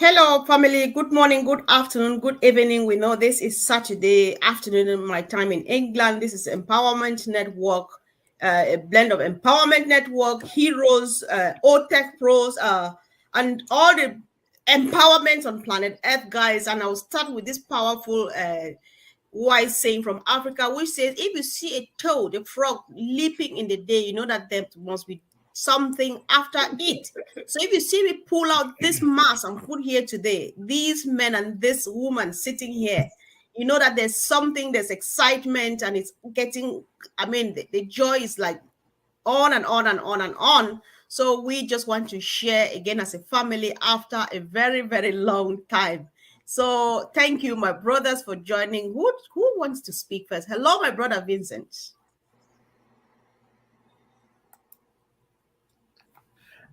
Hello, family. Good morning, good afternoon, good evening. We know this is Saturday afternoon in my time in England. This is Empowerment Network, a blend of Empowerment Network, heroes, OTech pros, and all the empowerments on planet Earth, guys. And I'll start with this powerful wise saying from Africa, which says, if you see a toad, a frog leaping in the day, you know that there must be something after it. So if you see me pull out this mask and put here today, these men and this woman sitting here, you know that there's something, there's excitement, and it's getting, the joy is like on and on and on and on. So we just want to share again as a family after a very, very long time. So thank you, my brothers, for joining. Who wants to speak first? Hello, my brother Vincent.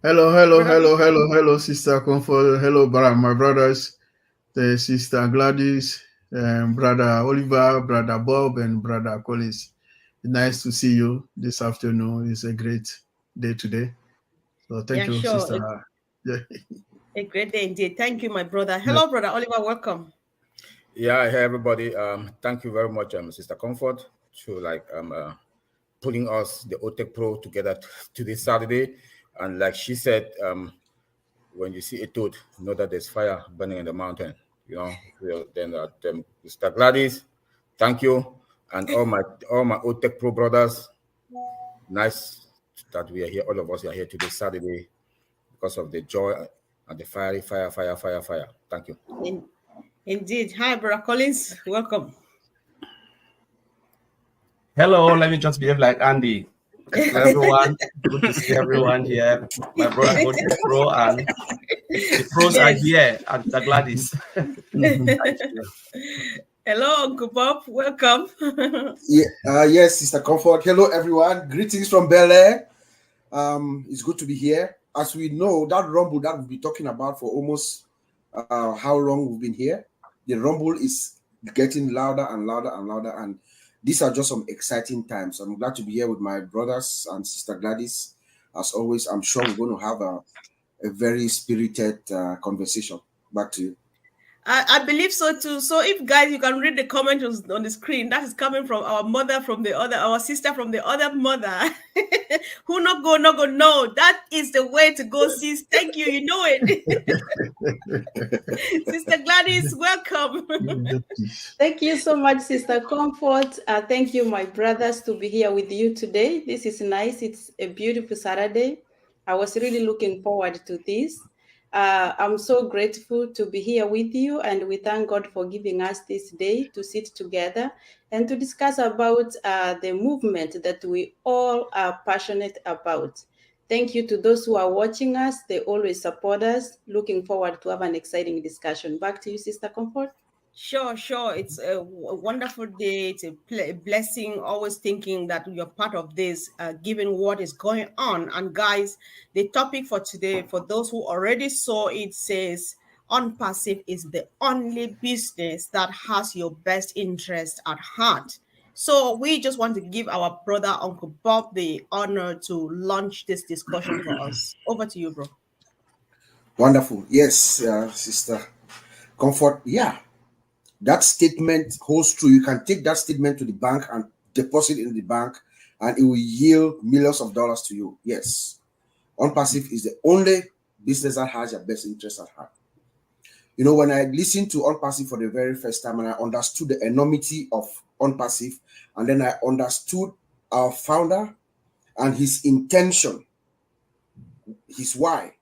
Hello, Sister Comfort. Hello, my brothers, the Sister Gladys, Brother Oliver, Brother Bob, and Brother Collins. Nice to see you this afternoon. It's a great day today. So thank you, Sure. Sister. A great day indeed. Thank you, my brother. Hello, Brother Oliver. Welcome. Yeah, hey everybody. Thank you very much, Sister Comfort, to putting us the OTech Pro together to this Saturday. And like she said, when you see a toad, know that there's fire burning in the mountain. Then Mr. Gladys, thank you, and all my OTech Pro brothers. Nice that we are here. All of us are here today Saturday because of the joy and the fire. Thank you. Indeed. Hi, Brother Collins. Welcome. Hello, let me just behave like Andy. Everyone, good to see everyone here. My brother OTech Pro and the pros are here at the Gladys. Hello, Uncle Bob. Welcome. Yes, Sister Comfort. Hello, everyone. Greetings from Bel Air. It's good to be here. As we know, that rumble that we'll be talking about for almost how long we've been here, the rumble is getting louder and louder and louder, and these are just some exciting times. I'm glad to be here with my brothers and Sister Gladys. As always, I'm sure we're going to have a very spirited conversation. Back to you. I believe so too. So if guys, you can read the comment on the screen, that is coming from our mother from the other, our sister from the other mother. Who not go, no. That is the way to go, sis. Thank you. You know it. Sister Gladys, welcome. Thank you so much, Sister Comfort. Thank you, my brothers, to be here with you today. This is nice. It's a beautiful Saturday. I was really looking forward to this. I'm so grateful to be here with you, and we thank God for giving us this day to sit together and to discuss about the movement that we all are passionate about. Thank you to those who are watching us. They always support us. Looking forward to have an exciting discussion. Back to you, Sister Comfort. Sure. It's a wonderful day. It's a blessing. Always thinking that you're part of this, given what is going on. And guys, the topic for today, for those who already saw it, says ONPASSIVE is the only business that has your best interest at heart. So we just want to give our brother Uncle Bob the honor to launch this discussion for us. Over to you, bro. Wonderful. Yes, Sister Comfort. Yeah. That statement holds true. You can take that statement to the bank and deposit in the bank, and it will yield millions of dollars to you. Yes. ONPASSIVE is the only business that has your best interest at heart. You know, when I listened to ONPASSIVE for the very first time and I understood the enormity of ONPASSIVE, and then I understood our founder and his intention, his why,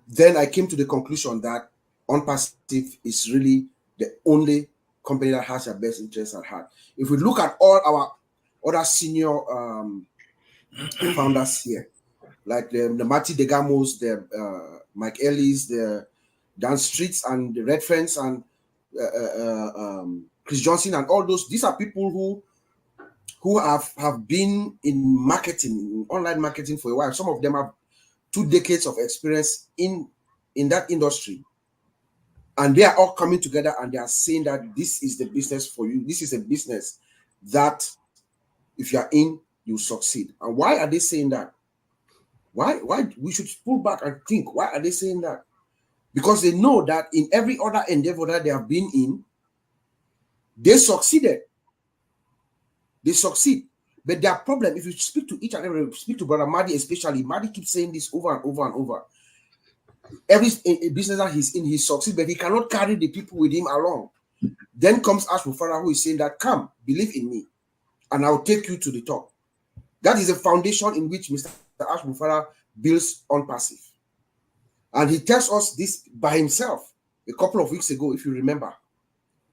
then I came to the conclusion that ONPASSIVE is really the only company that has your best interest at heart. If we look at all our other senior founders here, like the Marty Degamos, the Mike Ellis, the Dan Streets, and the Red Friends, and Chris Johnson, and all those, these are people who have been in marketing, online marketing for a while. Some of them have 2 decades of experience in that industry. And they are all coming together and they are saying that this is the business for you. This is a business that if you are in, you succeed. And why are they saying that? Why we should pull back and think, why are they saying that? because they know that in every other endeavor that they have been in, they succeeded. They succeed. But their problem, if you speak to each and every, speak to Brother Madi especially, Madi keeps saying this over and over and over. Every business that he's in, he succeeds, but he cannot carry the people with him along. Then comes Ash Mufara, who is saying that, come, believe in me, and I'll take you to the top. That is a foundation in which Mr. Ash Mufara builds ONPASSIVE. And he tells us this by himself a couple of weeks ago, if you remember.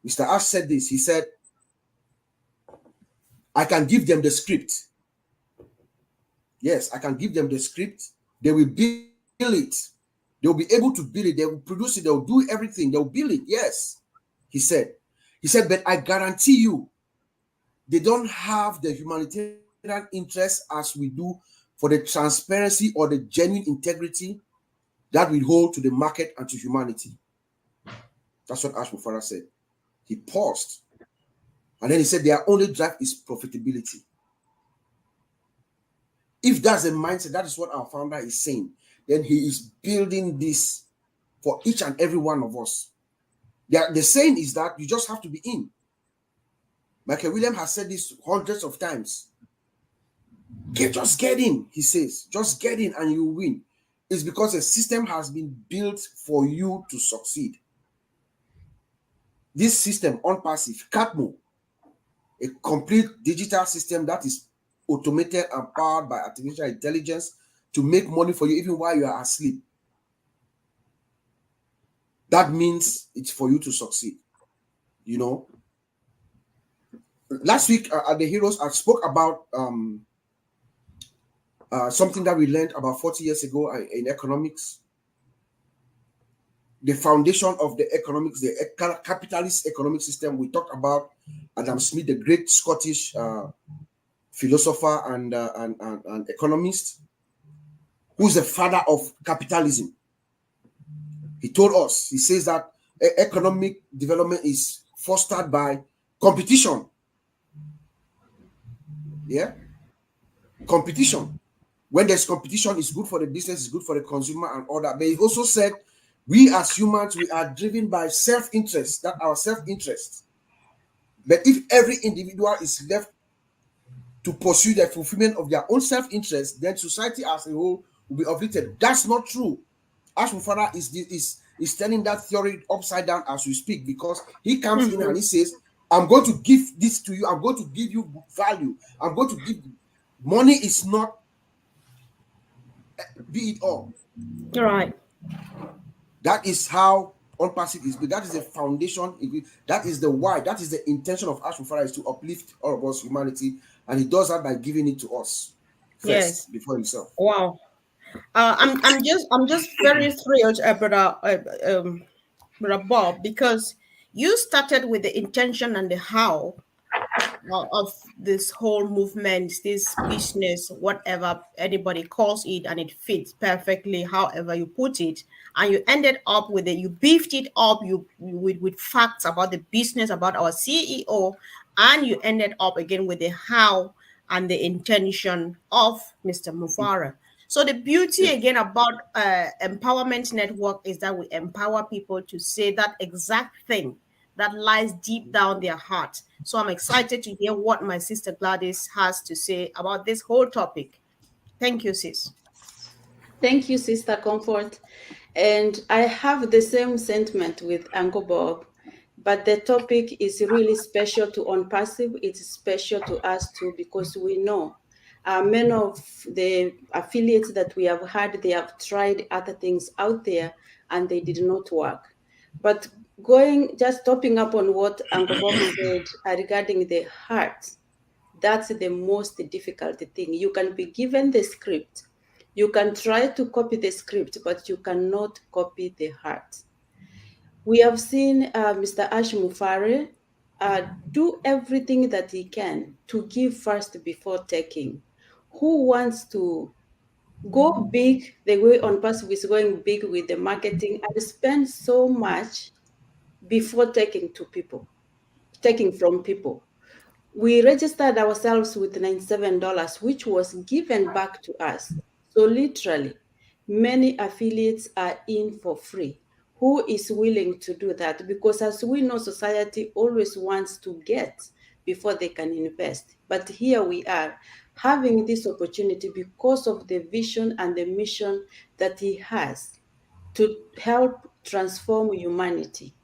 Mr. Ash said this. He said, I can give them the script. Yes, I can give them the script. They will build it. They'll be able to build it. They will produce it. They'll do everything. They'll build it. Yes, he said. He said, but I guarantee you, they don't have the humanitarian interest as we do for the transparency or the genuine integrity that we hold to the market and to humanity. That's what Ash Mufara said. He paused. And then he said, their only drive is profitability. If that's a mindset, that is what our founder is saying, then he is building this for each and every one of us. The saying is that you just have to be in. Michael Williams has said this hundreds of times. Just get in, he says. Just get in and you win. It's because a system has been built for you to succeed. This system, ONPASSIVE, CATMO, a complete digital system that is automated and powered by artificial intelligence to make money for you even while you are asleep. That means it's for you to succeed. You know, last week at the Heroes, I spoke about something that we learned about 40 years ago in economics. The foundation of the economics, the capitalist economic system. We talked about Adam Smith, the great Scottish philosopher and economist, who's the father of capitalism. He told us, he says that economic development is fostered by competition. Yeah? Competition. When there's competition, it's good for the business, it's good for the consumer and all that. But he also said, we as humans, we are driven by self-interest, that our self-interest. But if every individual is left to pursue the fulfillment of their own self-interest, then society as a whole will be uplifted. That's not true. Ash Mufara is turning that theory upside down as we speak, because he comes in and he says, I'm going to give this to you. I'm going to give you value. I'm going to give money is not be it all. Right. That is how ONPASSIVE is built. That is the foundation. That is the why. That is the intention of Ash Mufara, is to uplift all of us, humanity, and he does that by giving it to us first, Yes, before himself. Wow. I'm just very thrilled, Brother Bob, because you started with the intention and the how of this whole movement, this business, whatever anybody calls it, and it fits perfectly, however you put it. And you ended up with it, you beefed it up with facts about the business, about our CEO, and you ended up again with the how and the intention of Mr. Mufara. So the beauty again about Empowerment Network is that we empower people to say that exact thing that lies deep down their heart. So I'm excited to hear what my sister Gladys has to say about this whole topic. Thank you, sis. Thank you, Sister Comfort. And I have the same sentiment with Uncle Bob, but the topic is really special to ONPASSIVE. It's special to us too, because we know many of the affiliates that we have had, they have tried other things out there and they did not work. But just topping up on what Uncle Bob said regarding the heart, that's the most difficult thing. You can be given the script. You can try to copy the script, but you cannot copy the heart. We have seen Mr. Ash Mufara do everything that he can to give first before taking. Who wants to go big the way ONPASSIVE is going big with the marketing and spend so much before taking from people? We registered ourselves with $97, which was given back to us. So literally, many affiliates are in for free. who is willing to do that? Because as we know, society always wants to get before they can invest. But here we are having this opportunity because of the vision and the mission that he has to help transform humanity.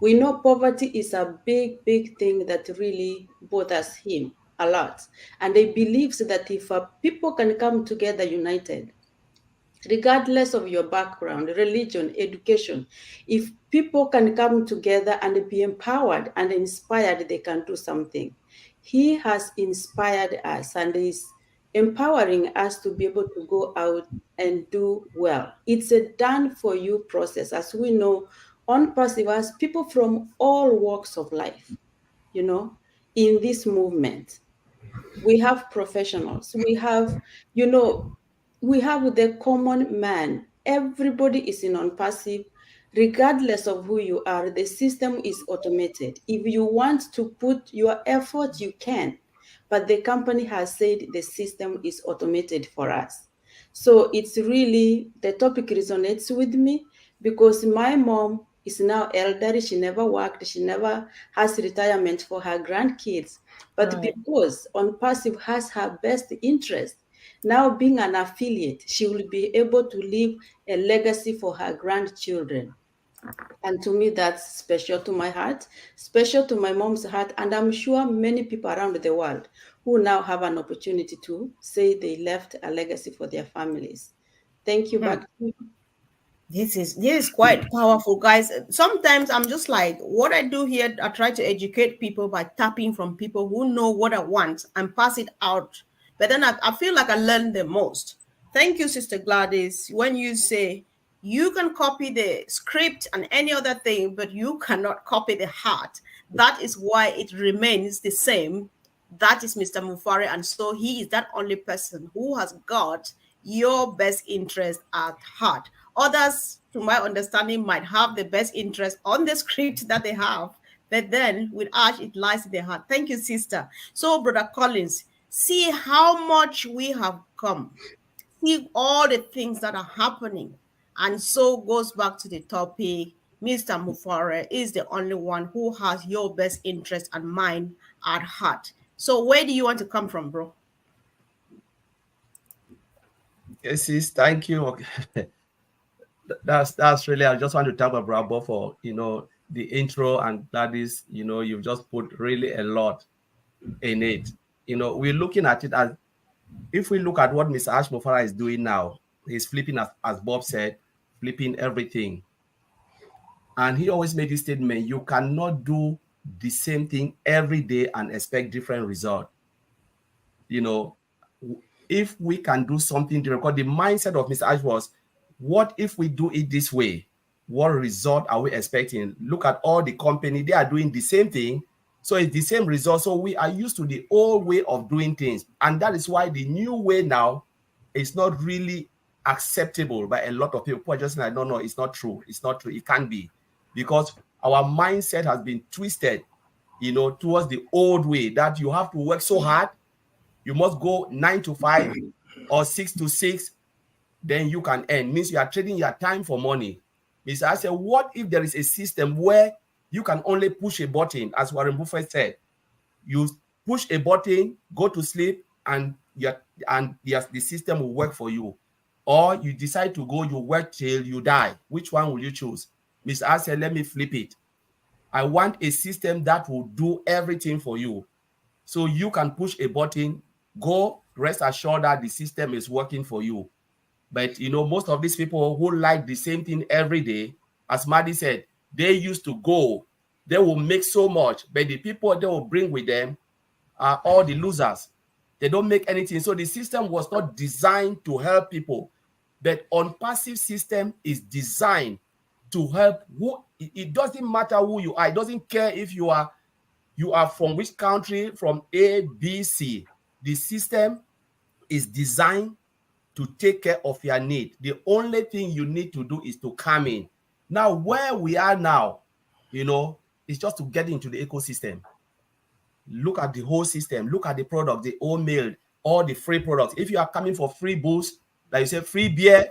We know poverty is a big, big thing that really bothers him a lot. And he believes that if people can come together united, regardless of your background, religion, education, if people can come together and be empowered and inspired, they can do something. He has inspired us and is empowering us to be able to go out and do well. It's a done for you process. As we know, ONPASSIVE has people from all walks of life, in this movement. We have professionals, we have the common man. Everybody is in ONPASSIVE. Regardless of who you are, the system is automated. If you want to put your effort, you can, but the company has said the system is automated for us. So it's really, the topic resonates with me because my mom is now elderly. She never worked. She never has retirement for her grandkids. But Right. because ONPASSIVE has her best interest, now being an affiliate, she will be able to leave a legacy for her grandchildren. And to me, that's special to my heart, special to my mom's heart. And I'm sure many people around the world who now have an opportunity to say they left a legacy for their families. Thank you. Back to you. This is quite powerful, guys. Sometimes I'm just like, what I do here, I try to educate people by tapping from people who know what I want and pass it out. But then I feel like I learn the most. Thank you, Sister Gladys. When you say you can copy the script and any other thing, but you cannot copy the heart, that is why it remains the same. That is Mr. Mufare, and so he is that only person who has got your best interest at heart. Others, to my understanding, might have the best interest on the script that they have, but then with us, it lies in their heart. Thank you, sister. So, Brother Collins, see how much we have come. See all the things that are happening. And so goes back to the topic. Mr. Mufare is the only one who has your best interest and mind at heart. So where do you want to come from, bro? Yes, sis, thank you. Okay. That's really, I just want to thank my brother for the intro, and that is, you've just put really a lot in it. We're looking at it as, if we look at what Mr. Ash Mofara is doing now, he's flipping, as Bob said, flipping everything. And he always made this statement: you cannot do the same thing every day and expect different result. If we can do something different, because the mindset of Mr. Ash was, what if we do it this way? What result are we expecting? Look at all the company, they are doing the same thing. So it's the same result. So we are used to the old way of doing things. And that is why the new way now is not really acceptable by a lot of people. People are just like, no, it's not true. It's not true. It can't be. Because our mindset has been twisted, towards the old way, that you have to work so hard. You must go 9 to 5 or 6 to 6, then you can earn. Means you are trading your time for money. Mr. I said, what if there is a system where you can only push a button, as Warren Buffett said? You push a button, go to sleep, and the system will work for you. Or you decide to go, you work till you die. Which one will you choose? Mr. I said, let me flip it. I want a system that will do everything for you. So you can push a button, go, rest assured that the system is working for you. But, most of these people who like the same thing every day, as Maddie said, they used to go, they will make so much, but the people they will bring with them are all the losers. They don't make anything. So the system was not designed to help people. But ONPASSIVE system is designed to help who. It doesn't matter who you are. It doesn't care if you are from which country, from A, B, C. The system is designed to take care of your need. The only thing you need to do is to come in. Now, where we are now, is just to get into the ecosystem. Look at the whole system. Look at the product, the old mail, all the free products. If you are coming for free booze, like you say, free beer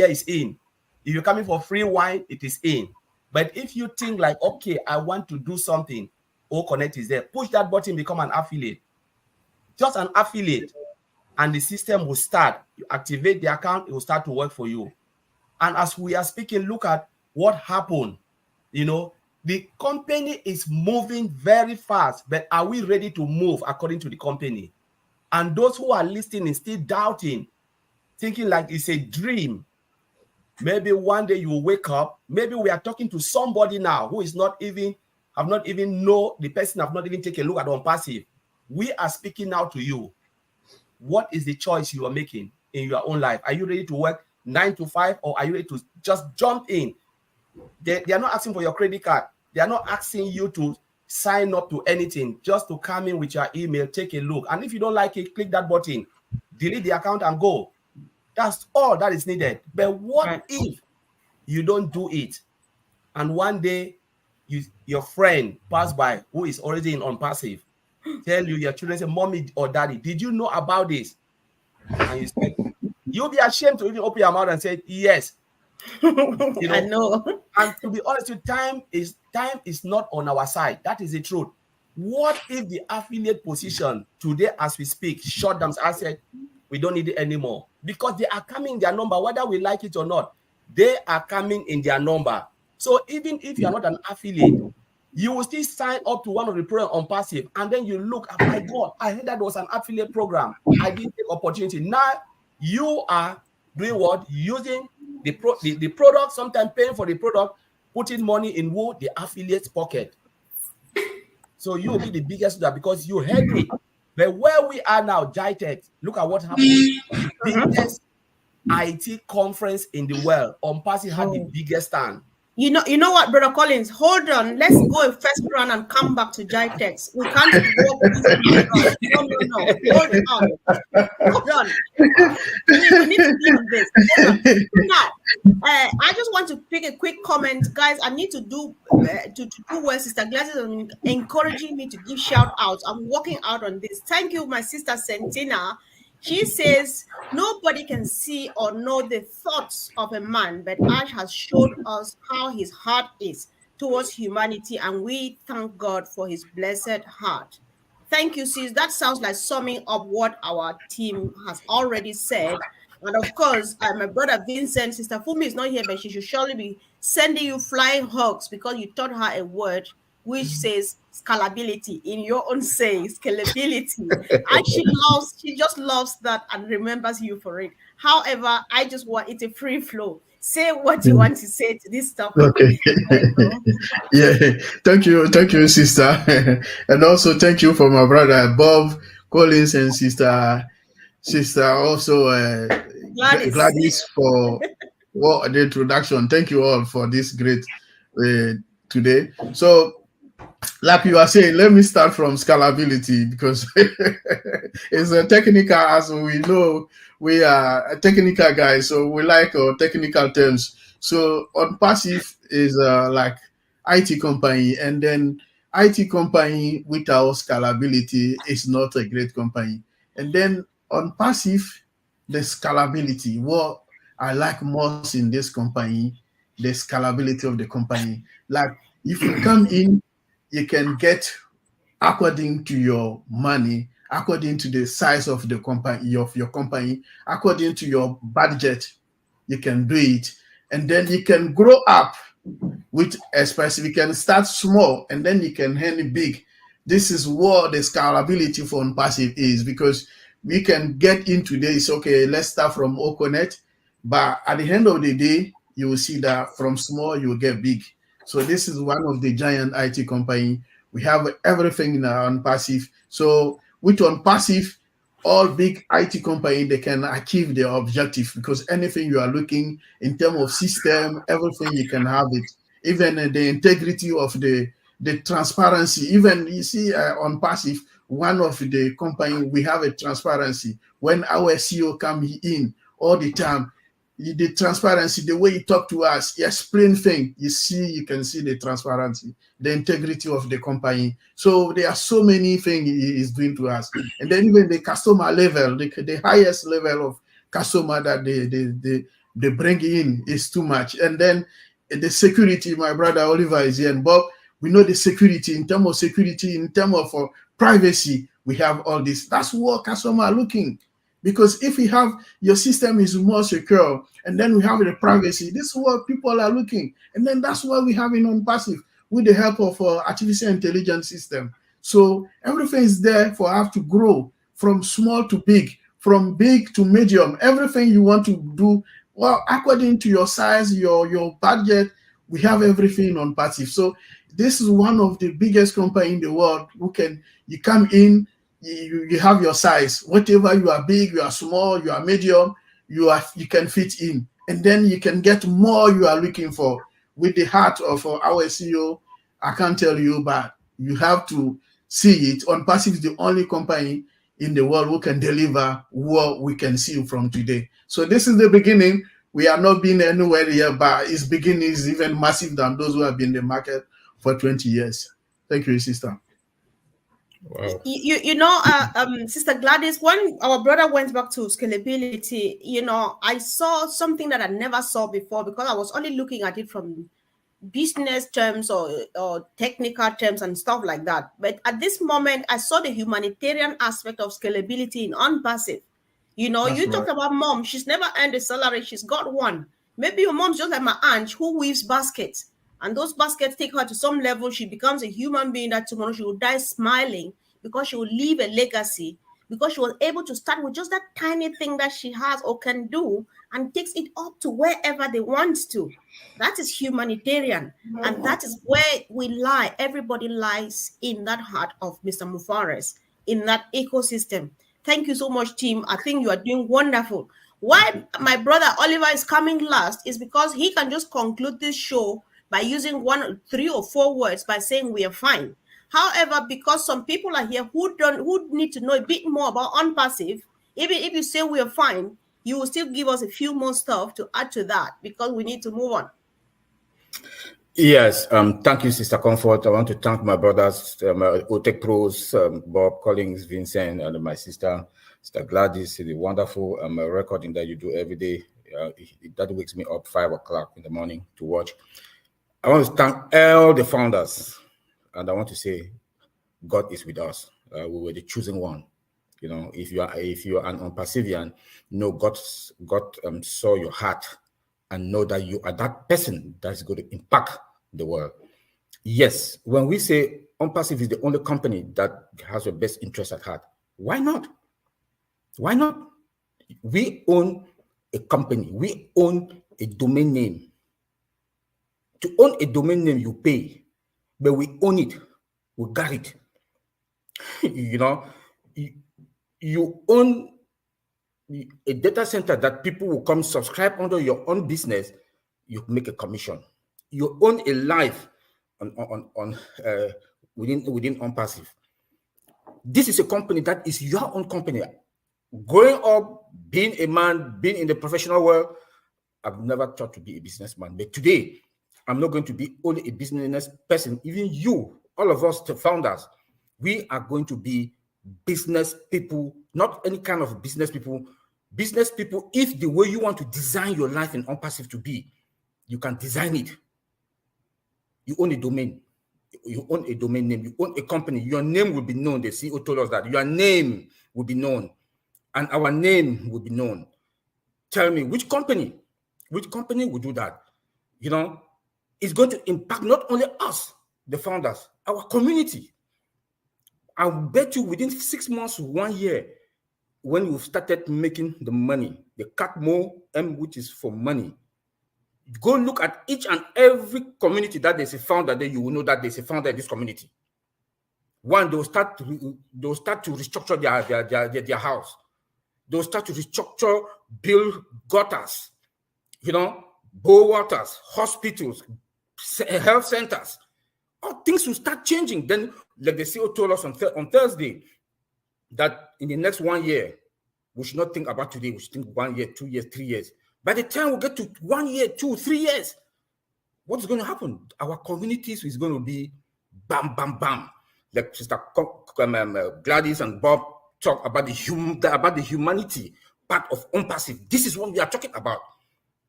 is in. If you're coming for free wine, it is in. But if you think like, okay, I want to do something, O Connect is there. Push that button, become an affiliate. Just an affiliate. And the system will start. You activate the account, it will start to work for you. And as we are speaking, look at what happened. You know, the company is moving very fast, but are we ready to move according to the company? And those who are listening, still doubting, thinking like it's a dream. Maybe one day you will wake up. Maybe we are talking to somebody now who is not even, have not even know, the person have not even taken a look at ONPASSIVE. We are speaking now to you. What is the choice you are making in your own life? Are you ready to work 9 to 5, or are you ready to just jump in? They are not asking for your credit card. They are not asking you to sign up to anything, just to come in with your email, take a look. And if you don't like it, click that button, delete the account and go. That's all that is needed. But what if you don't do it? And one day your friend pass by who is already in ONPASSIVE, tell you, your children say, mommy or daddy, did you know about this? And you said, you'll be ashamed to even open your mouth and say, yes. You know? I know. And to be honest with you, time is not on our side. That is the truth. What if the affiliate position today, as we speak, shut down? I said, we don't need it anymore, because they are coming in their number, whether we like it or not. They are coming in their number. So even if you are not an affiliate, you will still sign up to one of the programs on ONPASSIVE, and then you look, oh my God, I heard that was an affiliate program. I didn't take opportunity. Now you are doing what? Using the product, sometimes paying for the product, putting money in the affiliate's pocket. So you will be the biggest loser because you heard it. But where we are now, JITEX, look at what happened. The biggest IT conference in the world, ONPASSIVE had the biggest stand. You know what, Brother Collins? Hold on. Let's go a first round and come back to JITEX. We can't walk this. No. Hold on. We need to be on this. Now, I just want to pick a quick comment, guys. I need to do where Sister Gladys is encouraging me to give shout outs. I'm working out on this. Thank you, my sister Sentina. She says, nobody can see or know the thoughts of a man, but Ash has showed us how his heart is towards humanity, and we thank God for his blessed heart. Thank you, sis. That sounds like summing up what our team has already said. And of course, my brother Vincent, Sister Fumi is not here, but she should surely be sending you flying hugs because you taught her a word which says scalability. In your own say, scalability. And she just loves that and remembers you for it. However, I just want it a free flow. Say what you want to say to this topic. Okay. Yeah. Thank you, sister. And also thank you for my brother Bob Collins and sister also Gladys for the introduction. Thank you all for this great today. So, like you are saying, let me start from scalability because it's a technical, as we know, we are a technical guys, so we like technical terms. So ONPASSIVE is like IT company, and then IT company without scalability is not a great company. And then ONPASSIVE, the scalability, what I like most in this company, the scalability of the company. Like if you come in, you can get according to your money, according to the size of the company, of your company, according to your budget, you can do it. And then you can grow up with a specific, you can start small and then you can end big. This is what the scalability for ONPASSIVE is, because we can get into this, okay, let's start from Oconet, but at the end of the day, you will see that from small, you will get big. So this is one of the giant IT company. We have everything in our ONPASSIVE. So with ONPASSIVE, all big IT company, they can achieve their objective, because anything you are looking in terms of system, everything you can have it. Even the integrity of the transparency. Even you see ONPASSIVE, one of the company, we have a transparency. When our CEO come in all the time, the transparency, the way he talk to us, he explain things, you can see the transparency, the integrity of the company. So there are so many things he is doing to us. And then even the customer level, the highest level of customer that they bring in is too much. And then the security. My brother Oliver is here, and Bob. We know the security, in terms of security, in terms of privacy. We have all this. That's what customers are looking. Because if we have your system is more secure, and then we have the privacy, this is what people are looking. And then that's what we have in ONPASSIVE with the help of artificial intelligence system. So everything is there for us to grow from small to big, from big to medium. Everything you want to do, well, according to your size, your budget, we have everything on ONPASSIVE. So this is one of the biggest company in the world who can, you come in, you have your size, whatever you are big, you are small, you are medium, you can fit in, and then you can get more you are looking for. With the heart of our CEO, I can't tell you, but you have to see it. ONPASSIVE is the only company in the world who can deliver what we can see from today. So this is the beginning. We are not being anywhere yet, but its beginning is even massive than those who have been in the market for 20 years. Thank you, sister. Wow. Sister Gladys, when our brother went back to scalability, I saw something that I never saw before, because I was only looking at it from business terms or technical terms and stuff like that. But at this moment, I saw the humanitarian aspect of scalability in ONPASSIVE. Talked about mom. She's never earned a salary. She's got one. Maybe your mom's just like my aunt who weaves baskets. And those baskets take her to some level. She becomes a human being that tomorrow she will die smiling, because she will leave a legacy, because she was able to start with just that tiny thing that she has or can do, and takes it up to wherever they want to. That is humanitarian. And that is where we lie. Everybody lies in that heart of Mr. Mufares, in that ecosystem. Thank you so much, team. I think you are doing wonderful. Why my brother Oliver is coming last is because he can just conclude this show by using 1, 3, or 4 words by saying we are fine. However, because some people are here who need to know a bit more about ONPASSIVE, even if you say we are fine, you will still give us a few more stuff to add to that, because we need to move on. Yes, thank you, Sister Comfort. I want to thank my brothers, OTEC Pros, Bob, Collins, Vincent, and my sister Gladys, the wonderful recording that you do every day. That wakes me up 5 o'clock in the morning to watch. I want to thank all the founders, and I want to say, God is with us. We were the chosen one. If you are an ONPASSIVian, God saw your heart and know that you are that person that's going to impact the world. Yes, when we say ONPASSIVE is the only company that has your best interest at heart, why not? Why not? We own a company. We own a domain name. To own a domain name, you pay, but we own it. We got it. You own a data center that people will come subscribe under your own business. You make a commission. You own a life within ONPASSIVE. This is a company that is your own company. Growing up, being a man, being in the professional world, I've never thought to be a businessman. But today, I'm not going to be only a business person. Even you, all of us, the founders, we are going to be business people, not any kind of business people. Business people, if the way you want to design your life in ONPASSIVE to be, you can design it. You own a domain. You own a domain name. You own a company. Your name will be known. The CEO told us that your name will be known, and our name will be known. Tell me, which company will do that? It's going to impact not only us, the founders, our community. I'll bet you within 6 months, 1 year, when you've started making the money, the CACMO M, which is for money, go look at each and every community that there's a founder, then you will know that there's a founder in this community. One, they'll start to restructure their house. They'll start to restructure, build gutters, bowl waters, hospitals, health centers. All things will start changing. Then, like the CEO told us on Thursday, that in the next 1 year, we should not think about today. We should think 1 year, 2 years, 3 years. By the time we get to 1 year, 2, 3 years, what's going to happen? Our communities is going to be bam, bam, bam. Like Sister Gladys and Bob talk about the humanity part of ONPASSIVE. This is what we are talking about.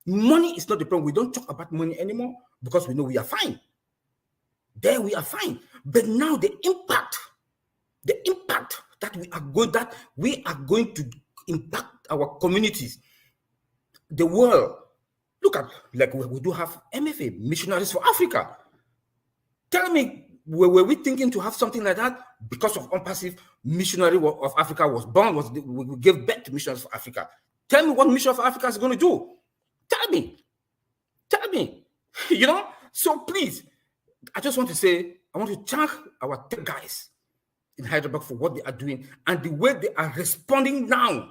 Money is not the problem. We don't talk about money anymore because we know we are fine. There we are fine. But now the impact that we are going to impact our communities, the world. Look at, like, we do have MFA, Missionaries for Africa. Tell me, were we thinking to have something like that? Because of ONPASSIVE, Missionary of Africa was born, we gave birth to Missionaries for Africa. Tell me what Mission for Africa is going to do. Tell me. You know? So please, I just want to say, I want to thank our tech guys in Hyderabad for what they are doing and the way they are responding now.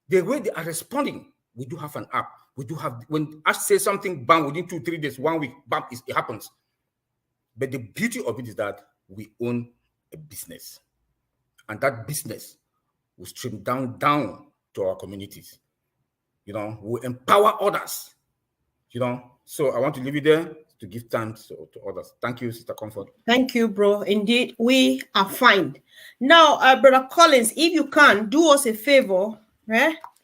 The way they are responding, we do have an app. We do have, when Ash says something, bam, within 2-3 days, 1 week, bam, it happens. But the beauty of it is that we own a business. And that business will stream down to our communities. You know, we empower others. You know, so I want to leave it there to give thanks to others. Thank you, Sister Comfort. Thank you, bro. Indeed, we are fine. Now, Brother Collins, if you can, do us a favor,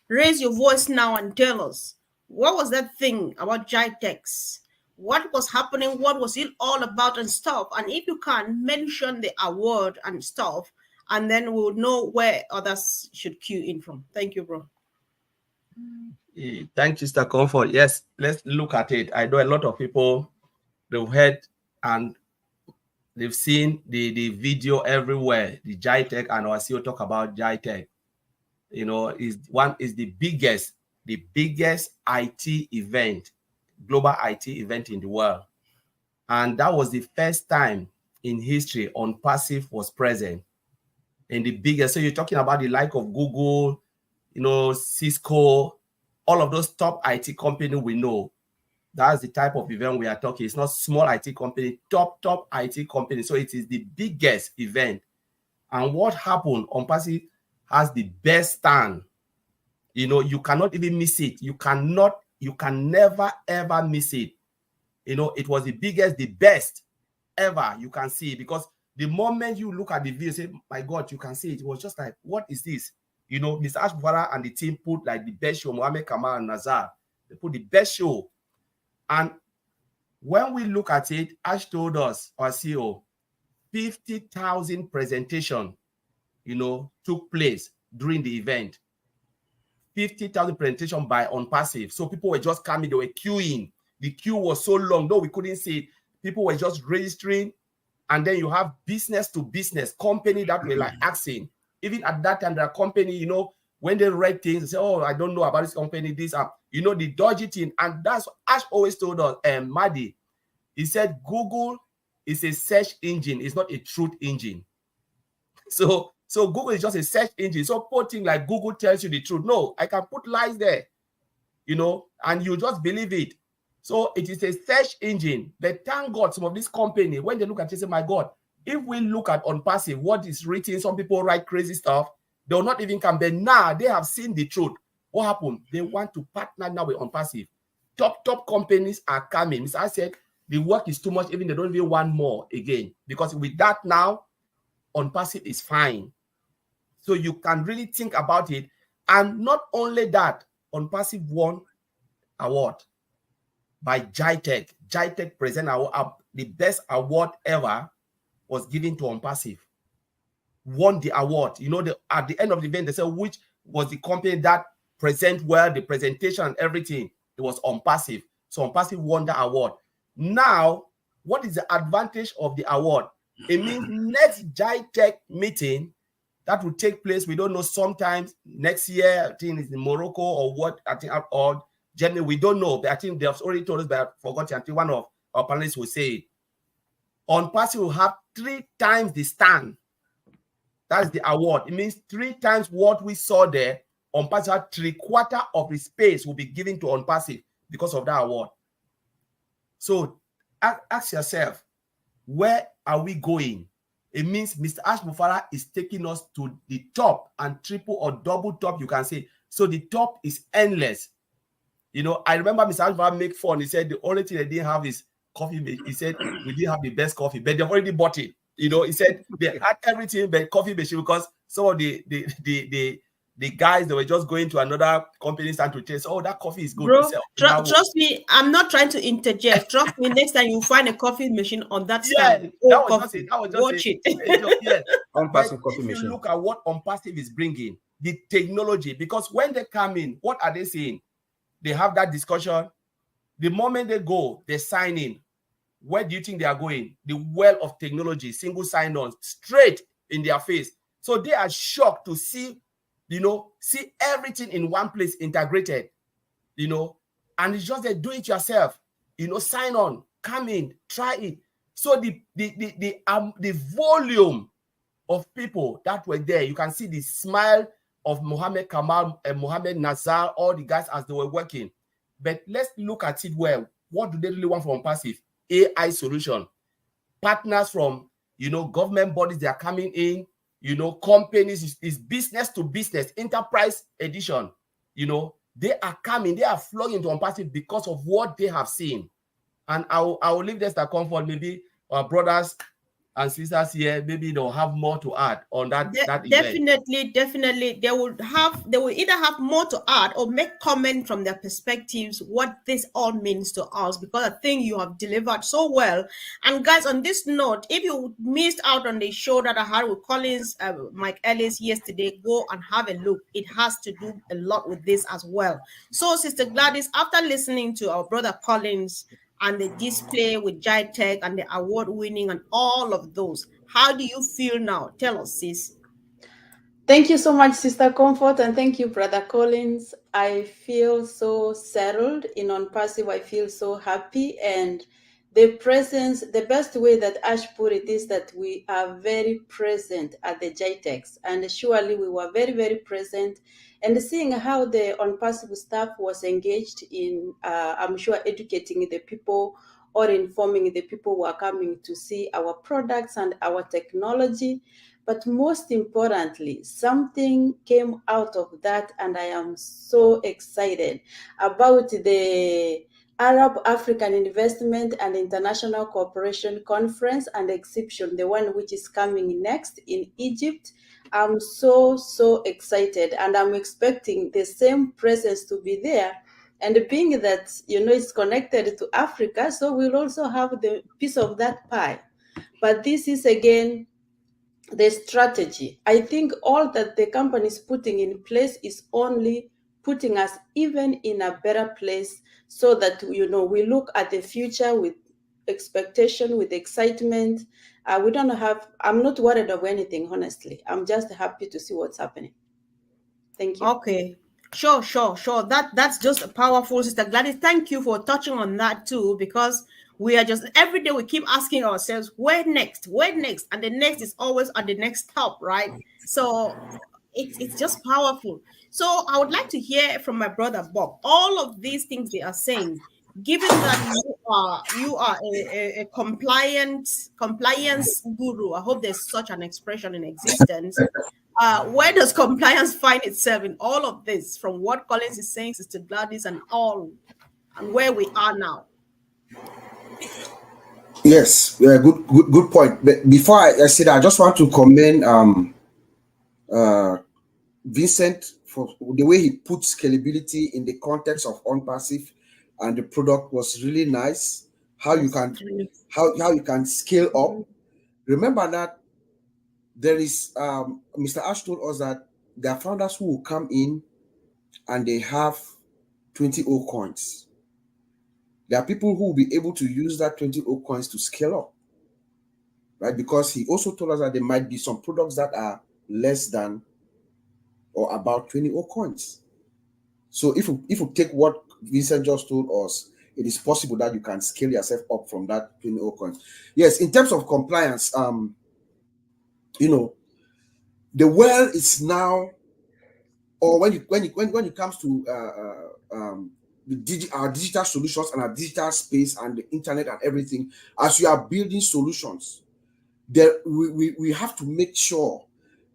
raise your voice now and tell us, what was that thing about GITEX? What was happening? What was it all about and stuff? And if you can, mention the award and stuff, and then we'll know where others should cue in from. Thank you, bro. Thank you, Mr. Comfort. Yes, let's look at it. I know a lot of people, they've heard and they've seen the video everywhere, the GITEC, and our CEO talk about GITEC. You know, is the biggest IT event, global IT event in the world. And that was the first time in history ONPASSIVE was present in the biggest. So you're talking about the like of Google, you know, Cisco, all of those top IT companies we know. That's the type of event we are talking. It's not small IT company, top IT company. So it is the biggest event. And what happened, ONPASSIVE has the best stand. You know, you cannot even miss it. You can never, ever miss it. You know, it was the biggest, the best ever you can see, because the moment you look at the video, say, my God, you can see it. It was just like, what is this? You know, Mr. Ashbufara and the team put like the best show, Mohammed Kamal and Nazar. They put the best show. And when we look at it, Ash told us, our CEO, 50,000 presentation, you know, took place during the event. 50,000 presentation by ONPASSIVE. So people were just coming, they were queuing. The queue was so long, no, we couldn't see it. People were just registering. And then you have business to business company that were like asking. Even at that time, the company, you know, when they read things, they say, oh, I don't know about this company, this, you know, the dodgy thing. And that's what Ash always told us, Maddy. He said, Google is a search engine. It's not a truth engine. So Google is just a search engine. So put things like Google tells you the truth. No, I can put lies there, you know, and you just believe it. So it is a search engine. But thank God, some of these companies, when they look at it, say, my God, if we look at ONPASSIVE, what is written, some people write crazy stuff, they will not even come. But now they have seen the truth. What happened? They want to partner now with ONPASSIVE. Top companies are coming. Mr. I said, the work is too much, even they don't even want more again. Because with that now, ONPASSIVE is fine. So you can really think about it. And not only that, ONPASSIVE won award by GITEC. GITEC present the best award ever was given to ONPASSIVE. Won the award. You know, at the end of the event, they said which was the company that present well, the presentation and everything. It was ONPASSIVE. So ONPASSIVE won the award. Now, what is the advantage of the award? It means next GITEC meeting that will take place, we don't know, sometimes next year, I think it's in Morocco or what, I think, or Germany, we don't know, but I think they have already told us, but I forgot, I think one of our panelists will say it. ONPASSIVE will have 3 times the stand. That's the award. It means 3 times what we saw there. ONPASSIVE had 3/4 of the space will be given to ONPASSIVE because of that award. So ask yourself, where are we going? It means Mr. Ashbufara is taking us to the top, and triple or double top, you can say. So the top is endless. You know, I remember Mr. Ashbufara make fun. He said the only thing they didn't have is coffee. He said we didn't have the best coffee, but they've already bought it. You know, he said they had everything but coffee machine, because some of the The guys, they were just going to another company stand to taste. Oh, that coffee is good. Bro, trust me, I'm not trying to interject. Trust me, next time you find a coffee machine on that stand, that was just it. That was just watch it. Yes. Unpassive coffee If you machine. look at what Unpassive is bringing, the technology, because when they come in, what are they saying? They have that discussion. The moment they go, they sign in. Where do you think they are going? The well of technology, single sign-on, straight in their face. So they are shocked to see, see everything in one place integrated, and it's just that do it yourself, sign on, come in, try it. So the volume of people that were there, you can see the smile of Mohammed Kamal and Mohammed Nazar, all the guys as they were working. But let's look at it well. What do they really want from Passive? AI solution. Partners from, government bodies, they are coming in, companies, is business to business, enterprise edition, they are coming, they are flowing into Unpassive because of what they have seen. And I will leave this to Comfort. Maybe our brothers and sisters here, maybe they'll have more to add on that event. Definitely they will either have more to add or make comment from their perspectives what this all means to us, because I think you have delivered so well. And guys, on this note, if you missed out on the show that I had with Collins, Mike Ellis yesterday, go and have a look. It has to do a lot with this as well. So Sister Gladys, after listening to our brother Collins and the display with Tech and the award winning and all of those, how do you feel now? Tell us, sis. Thank you so much, Sister Comfort, and thank you, Brother Collins. I feel so settled in Unpassive. I feel so happy, and the presence, the best way that Ash put it is that we are very present at the JTEX, and surely we were very, very present. And seeing how the Unpassive staff was engaged in, I'm sure, educating the people or informing the people who are coming to see our products and our technology. But most importantly, something came out of that, and I am so excited about the Arab African Investment and International Cooperation Conference and Exhibition, the one which is coming next in Egypt. I'm so excited, and I'm expecting the same presence to be there. And being that, it's connected to Africa, so we'll also have the piece of that pie. But this is, again, the strategy. I think all that the company is putting in place is only putting us even in a better place, so that, we look at the future with expectation, with excitement. I'm not worried of anything, honestly. I'm just happy to see what's happening. Thank you. Okay. Sure. That's just powerful, Sister Gladys. Thank you for touching on that too, because we are just every day we keep asking ourselves, where next? And the next is always at the next stop, right? So it's just powerful. So I would like to hear from my brother Bob. All of these things they are saying, given that you are a compliance guru. I hope there's such an expression in existence. Where does compliance find itself in all of this, from what Collins is saying, Sister Gladys, and where we are now? Yes, good point. But before I say that, I just want to commend Vincent for the way he put scalability in the context of Unpassive, and the product was really nice. How you can scale up. Remember that there is Mr. Ash told us that there are founders who will come in and they have 20 O coins. There are people who will be able to use that 20 O coins to scale up, right? Because he also told us that there might be some products that are less than or about 20 O coins. So if you take what Vincent just told us, it is possible that you can scale yourself up from that 20 O coins. Yes, in terms of compliance, the well is now, or when it comes to our digital solutions and our digital space and the internet and everything, as you are building solutions, there we have to make sure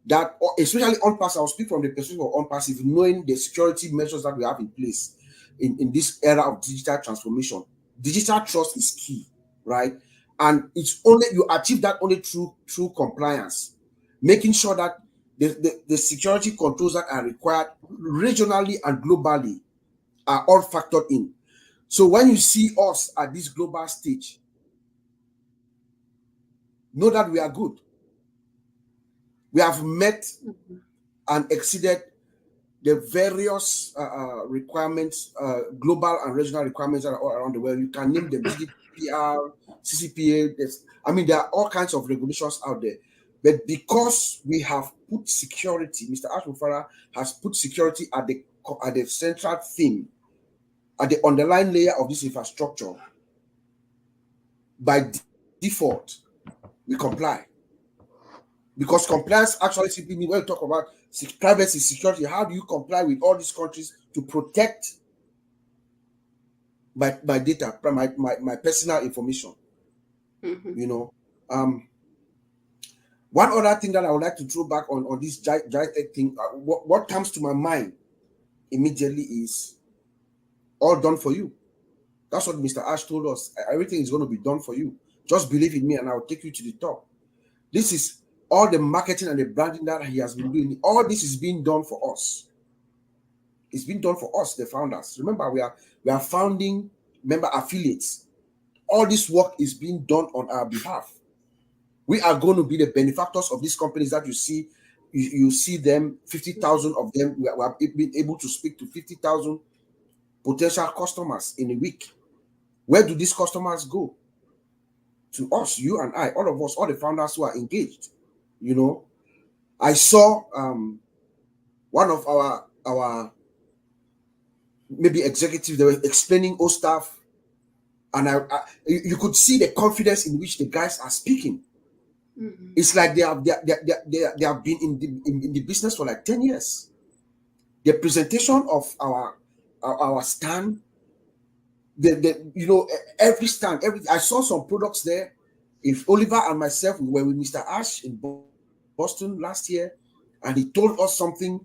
that, especially Unpassive, I'll speak from the perspective of Unpassive, knowing the security measures that we have in place in this era of digital transformation. Digital trust is key, right? And it's only you achieve that only through compliance, making sure that the security controls that are required regionally and globally are all factored in. So when you see us at this global stage, know that we are good. We have met and exceeded the various requirements, global and regional requirements that are all around the world. You can name them: GDPR, CCPA. There are all kinds of regulations out there. But because we have put security, Mr. Ashmufara has put security at the central theme, at the underlying layer of this infrastructure. By default, we comply. Because compliance actually simply means, when you talk about privacy, security, how do you comply with all these countries to protect my data, my personal information? One other thing that I would like to throw back on this Tech thing, what comes to my mind immediately is all done for you. That's what Mr. Ash told us. Everything is going to be done for you. Just believe in me and I'll take you to the top. This is all the marketing and the branding that he has been doing. All this is being done for us. It's been done for us, the founders. Remember, we are founding member affiliates. All this work is being done on our behalf. We are going to be the benefactors of these companies that you see. You see them, 50,000 of them. We have been able to speak to 50,000 potential customers in a week. Where do these customers go? To us, you and I, all of us, all the founders who are engaged. I saw one of our maybe executives, they were explaining OSTAF, and you could see the confidence in which the guys are speaking. It's like they have been in the business for like 10 years. The presentation of our stand, every stand, I saw some products there. If Oliver and myself, we were with Mr. Ash in Boston last year, and he told us something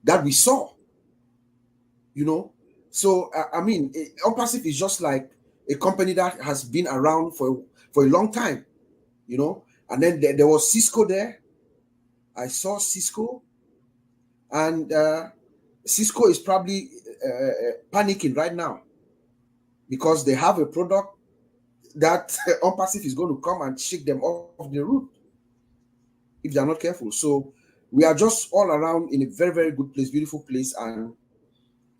that we saw. So ONPASSIVE is just like a company that has been around for a long time, And then there was Cisco there. I saw Cisco, and Cisco is probably panicking right now because they have a product that ONPASSIVE is going to come and shake them off the root if they're not careful. So we are just all around in a very, very good place, beautiful place, and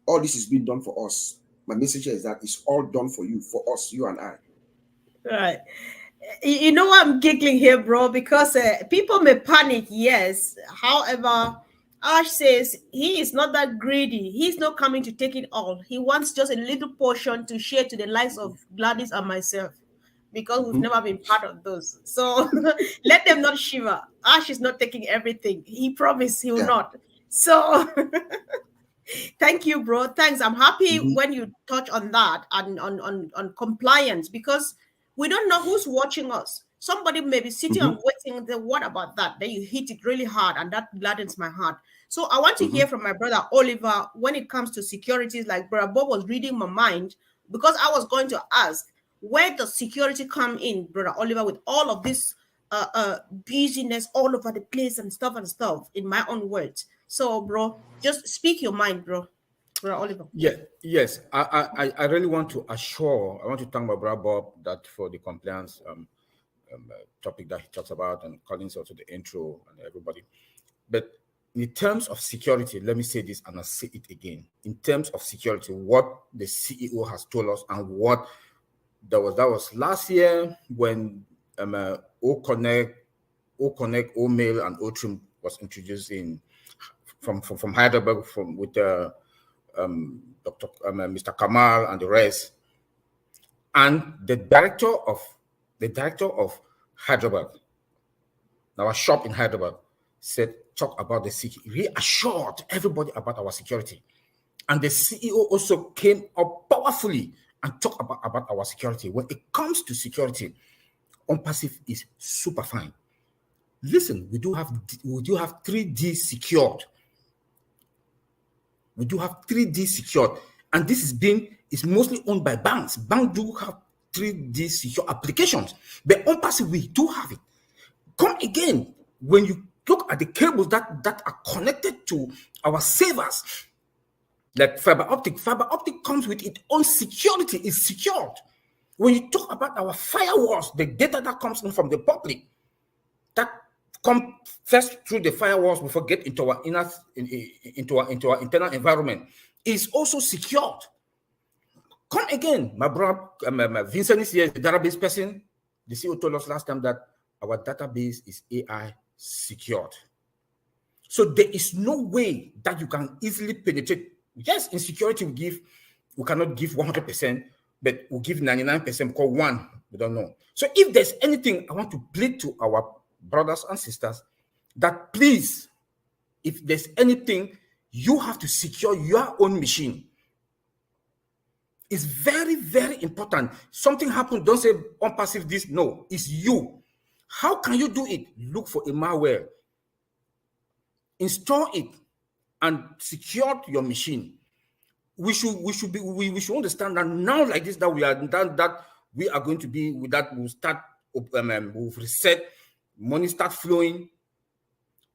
all this is being done for us. My message here is that it's all done for you, for us, you and I. Right. You know what, I'm giggling here, bro, because people may panic, yes. However, Ash says he is not that greedy. He's not coming to take it all. He wants just a little portion to share to the likes of Gladys and myself, because we've never been part of those. So let them not shiver. Ash is not taking everything. He promised he will not. So thank you, bro. Thanks. I'm happy when you touch on that and on compliance, because we don't know who's watching us. Somebody may be sitting and waiting. What about that? Then you hit it really hard, and that gladdens my heart. So I want to hear from my brother Oliver when it comes to securities. Like Brother Bob was reading my mind, because I was going to ask, where does security come in, Brother Oliver, with all of this busyness all over the place and stuff, in my own words? So, bro, just speak your mind, bro. Brother Oliver. Yes. I really want to thank my brother Bob that for the compliance topic that he talks about, and Collins also the intro and everybody. But in terms of security, let me say this and I'll say it again. In terms of security, what the CEO has told us and what that was last year when OConnect, OMail, and OTRIM was introduced from Hyderabad with Dr. Mr. Kamal and the rest, and the director of Hyderabad, our shop in Hyderabad, said, talk about the security, reassured everybody about our security. And the CEO also came up powerfully and talked about our security. When it comes to security, ONPASSIVE is super fine. Listen, we do have 3D secured. We do have 3D secured, and this is mostly owned by banks. Banks do have 3D secure applications, but ONPASSIVE, we do have it. Come again, when you look at the cables that are connected to our servers, like fiber optic. Fiber optic comes with its own security. It's secured. When you talk about our firewalls, the data that comes in from the public, that come first through the firewalls before get into our into our internal environment, is also secured. Come again, my brother Vincent is here, the database person. The CEO told us last time that our database is AI secured. So there is no way that you can easily penetrate. Yes, in security we cannot give 100%, but we'll give 99% because one, we don't know. So if there's anything, I want to plead to our brothers and sisters that please, if there's anything, you have to secure your own machine. It's very, very important. Something happened, don't say ONPASSIVE this. No, it's you. How can you do it? Look for a malware, install it, and secure your machine. We should understand that now, like this, that we are going to be with that. We'll start. We'll reset. Money start flowing.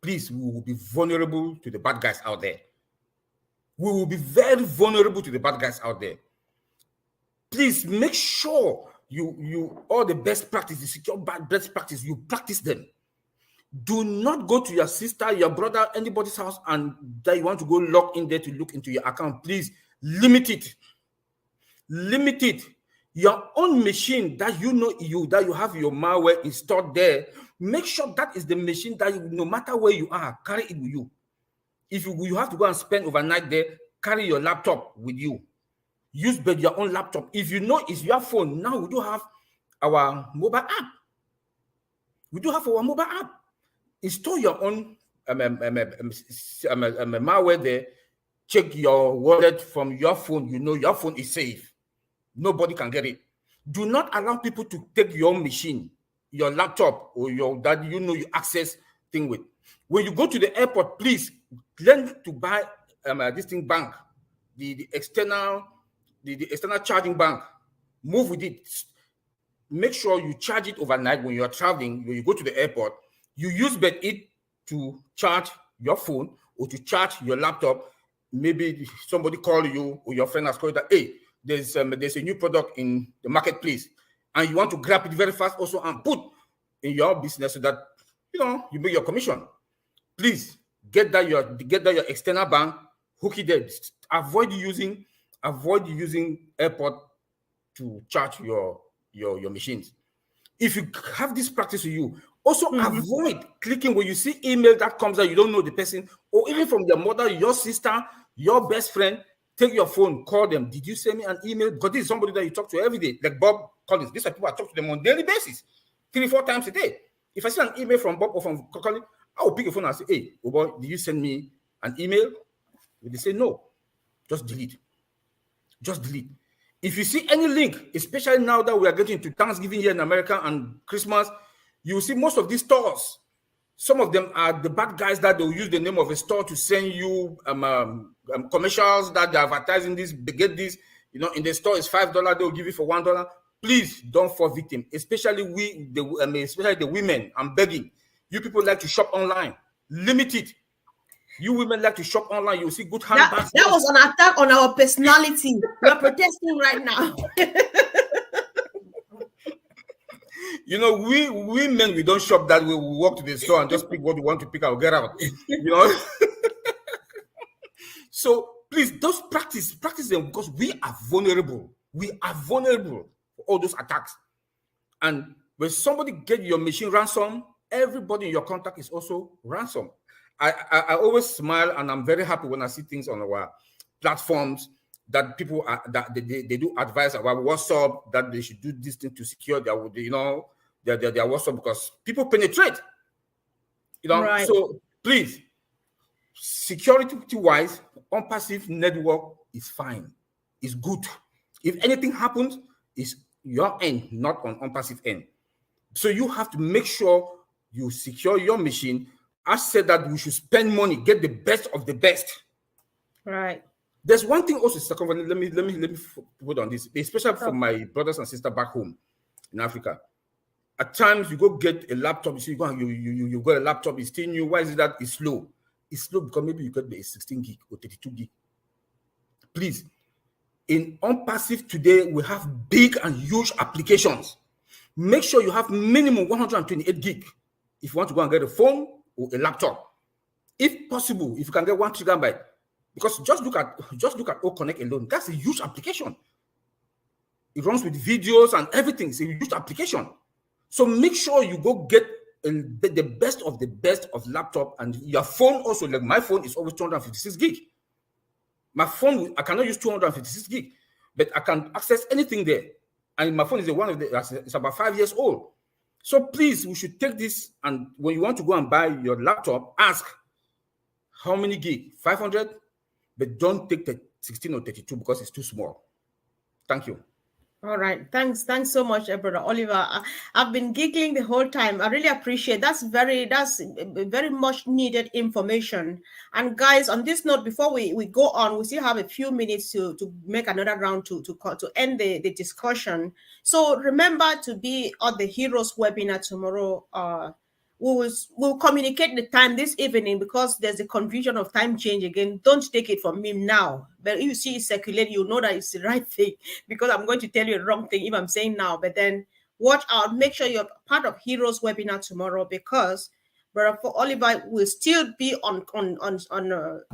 Please, we will be vulnerable to the bad guys out there. We will be very vulnerable to the bad guys out there. Please make sure you all the best practice, the secure best practice, you practice them. Do not go to your sister, your brother, anybody's house, and that you want to go log in there to look into your account. Please limit it. Limit it. Your own machine that that you have your malware installed there. Make sure that is the machine that no matter where you are, carry it with you. If you have to go and spend overnight there, carry your laptop with you. Use your own laptop. If you know it's your phone, now we do have our mobile app. We do have our mobile app. Install your own malware there. Check your wallet from your phone. You know your phone is safe. Nobody can get it. Do not allow people to take your machine, your laptop, or that you access thing with. When you go to the airport, please learn to buy this thing bank, the external charging bank. Move with it. Make sure you charge it overnight when you are traveling. When you go to the airport, you use it to charge your phone or to charge your laptop. Maybe somebody call you or your friend has called that, hey, there's a new product in the marketplace, and you want to grab it very fast also and put in your business so that you make your commission. Please get that your external bank, hook it there. Avoid using airport to charge your machines. If you have this practice with you, also avoid clicking when you see email that comes out, you don't know the person, or even from your mother, your sister, your best friend. Take your phone, call them. Did you send me an email? Because this is somebody that you talk to every day, like Bob Collins. These are people I talk to them on a daily basis, 3-4 times a day. If I see an email from Bob or from Collins, I will pick a phone and say, hey, oh boy, did you send me an email? If they say no, just delete. Just delete. If you see any link, especially now that we are getting to Thanksgiving here in America and Christmas, you will see most of these stores. Some of them are the bad guys that they'll use the name of a store to send you commercials that they're advertising this. They get this, in the store is $5. They'll give you for $1. Please don't fall victim, especially especially the women. I'm begging you. People like to shop online. Limit it. You women like to shop online. You'll see good handbags. That was an attack on our personality. We're protesting right now. We women, we don't shop that way. We walk to the store and just pick what we want to pick out, get out. So please, those practice them, because we are vulnerable. We are vulnerable for all those attacks. And when somebody get your machine ransom, everybody in your contact is also ransom. I always smile, and I'm very happy when I see things on our platforms that people they do advise about WhatsApp, that they should do this thing to secure their WhatsApp, because people penetrate. Right. So please, security-wise, ONPASSIVE network is fine. It's good. If anything happens, it's your end, not on ONPASSIVE end. So you have to make sure you secure your machine. I said that we should spend money, get the best of the best. Right. There's one thing also, Sister Convert, let me put on this, especially for my brothers and sisters back home in Africa. At times you go get a laptop, you see you got a laptop, it's still new. Why is it that it's slow? It's slow because maybe you got a 16 gig or 32 gig. Please, in ONPASSIVE today, we have big and huge applications. Make sure you have minimum 128 gig if you want to go and get a phone or a laptop. If possible, if you can get 1 gigabyte, because just look at O Connect alone, that's a huge application. It runs with videos and everything. It's a huge application. So make sure you go get the best of laptop, and your phone also. Like my phone is always 256 gig. My phone, I cannot use 256 gig, but I can access anything there. And my phone is it's about 5 years old. So please, we should take this, and when you want to go and buy your laptop, ask how many gig, 500, but don't take the 16 or 32 because it's too small. Thank you. All right. Thanks so much, Brother Oliver. I've been giggling the whole time. I really appreciate that's very much needed information. And guys, on this note, before we go on, we still have a few minutes to make another round to end the discussion. So remember to be on the Heroes webinar tomorrow. We'll communicate the time this evening because there's a confusion of time change again. Don't take it from me now. But if you see it circulate, you know that it's the right thing, because I'm going to tell you the wrong thing if I'm saying now. But then watch out. Make sure you're part of Heroes webinar tomorrow, because Brother Oliver will still be on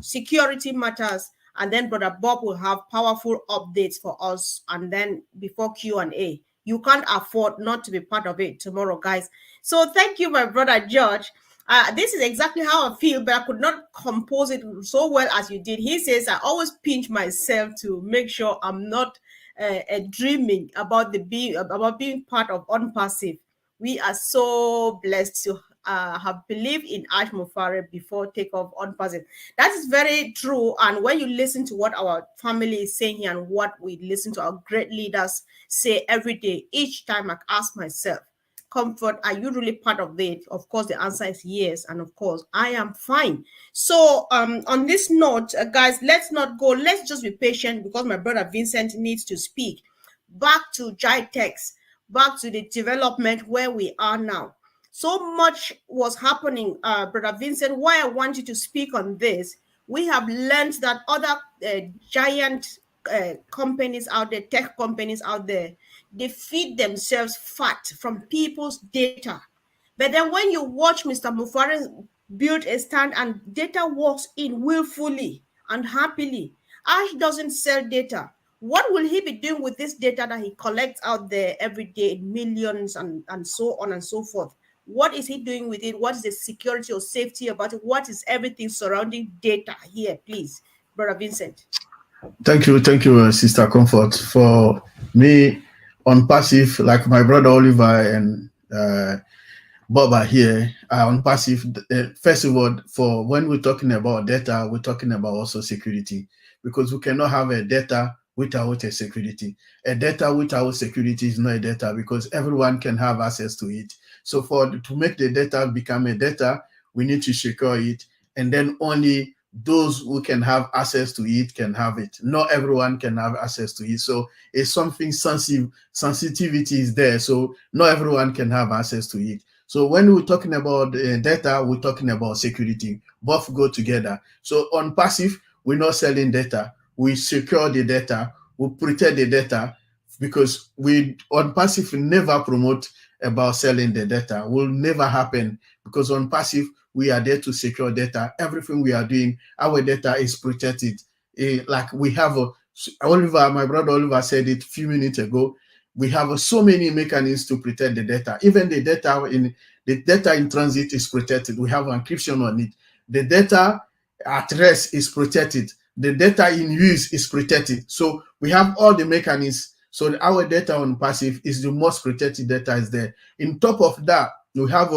security matters, and then Brother Bob will have powerful updates for us, and then before Q&A. You can't afford not to be part of it tomorrow, guys. So thank you, my brother George. This is exactly how I feel, but I could not compose it so well as you did. He says, I always pinch myself to make sure I'm not dreaming about being part of ONPASSIVE. We are so blessed to have believed in Ash Mufare before takeoff ONPASSIVE. That is very true. And when you listen to what our family is saying here and what we listen to our great leaders say every day, each time I ask myself, Comfort, are you really part of it? Of course, the answer is yes. And of course, I am fine. So on this note, guys, let's not go. Let's just be patient, because my brother Vincent needs to speak. Back to GITEX, back to the development where we are now. So much was happening, Brother Vincent. Why I want you to speak on this, we have learned that other giant companies out there, tech companies out there, they feed themselves fat from people's data. But then when you watch Mr. Mufare build a stand and data walks in willfully and happily, Ash doesn't sell data. What will he be doing with this data that he collects out there every day, millions and so on and so forth? What is he doing with it? What is the security or safety about it? What is everything surrounding data here, please, Brother Vincent? Thank you, Sister Comfort. For me, ONPASSIVE, like my brother Oliver and Bob are here, ONPASSIVE. First of all, for when we're talking about data, we're talking about also security, because we cannot have a data without a security. A data without security is not a data, because everyone can have access to it. So to make the data become a data, we need to secure it, and then only those who can have access to it can have it. Not everyone can have access to it. So it's something sensitivity is there. So not everyone can have access to it. So when we're talking about data, we're talking about security. Both go together. So ONPASSIVE, we're not selling data. We secure the data. We protect the data, because we ONPASSIVE never promote about selling the data. Will never happen, because ONPASSIVE, we are there to secure data. Everything we are doing, our data is protected. Like we have Oliver, my brother Oliver said it a few minutes ago. We have so many mechanisms to protect the data. Even the data in transit is protected. We have encryption on it. The data at rest is protected. The data in use is protected. So we have all the mechanisms. So our data ONPASSIVE is the most protected data is there. In top of that, we have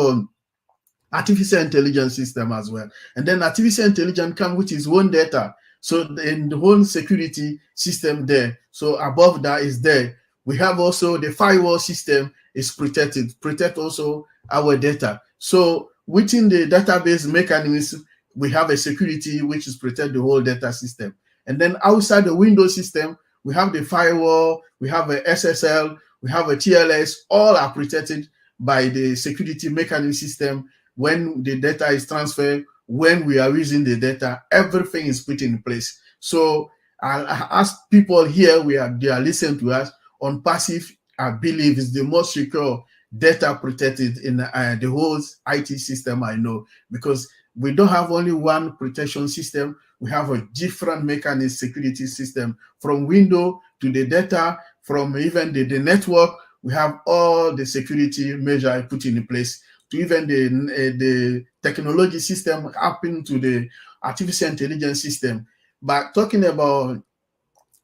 artificial intelligence system as well. And then artificial intelligence comes with its own data. So in the whole security system there. So above that is there. We have also the firewall system is protect also our data. So within the database mechanism, we have a security which is protect the whole data system. And then outside the Windows system, we have the firewall, we have a SSL, we have a TLS, all are protected by the security mechanism system. When the data is transferred, when we are using the data, everything is put in place. So I'll ask people here, they are listening to us. ONPASSIVE, I believe, is the most secure data protected in the whole IT system I know, because we don't have only one protection system. We have a different mechanism security system, from window to the data, from even the network. We have all the security measures put in place, to even the technology system up into the artificial intelligence system. But talking about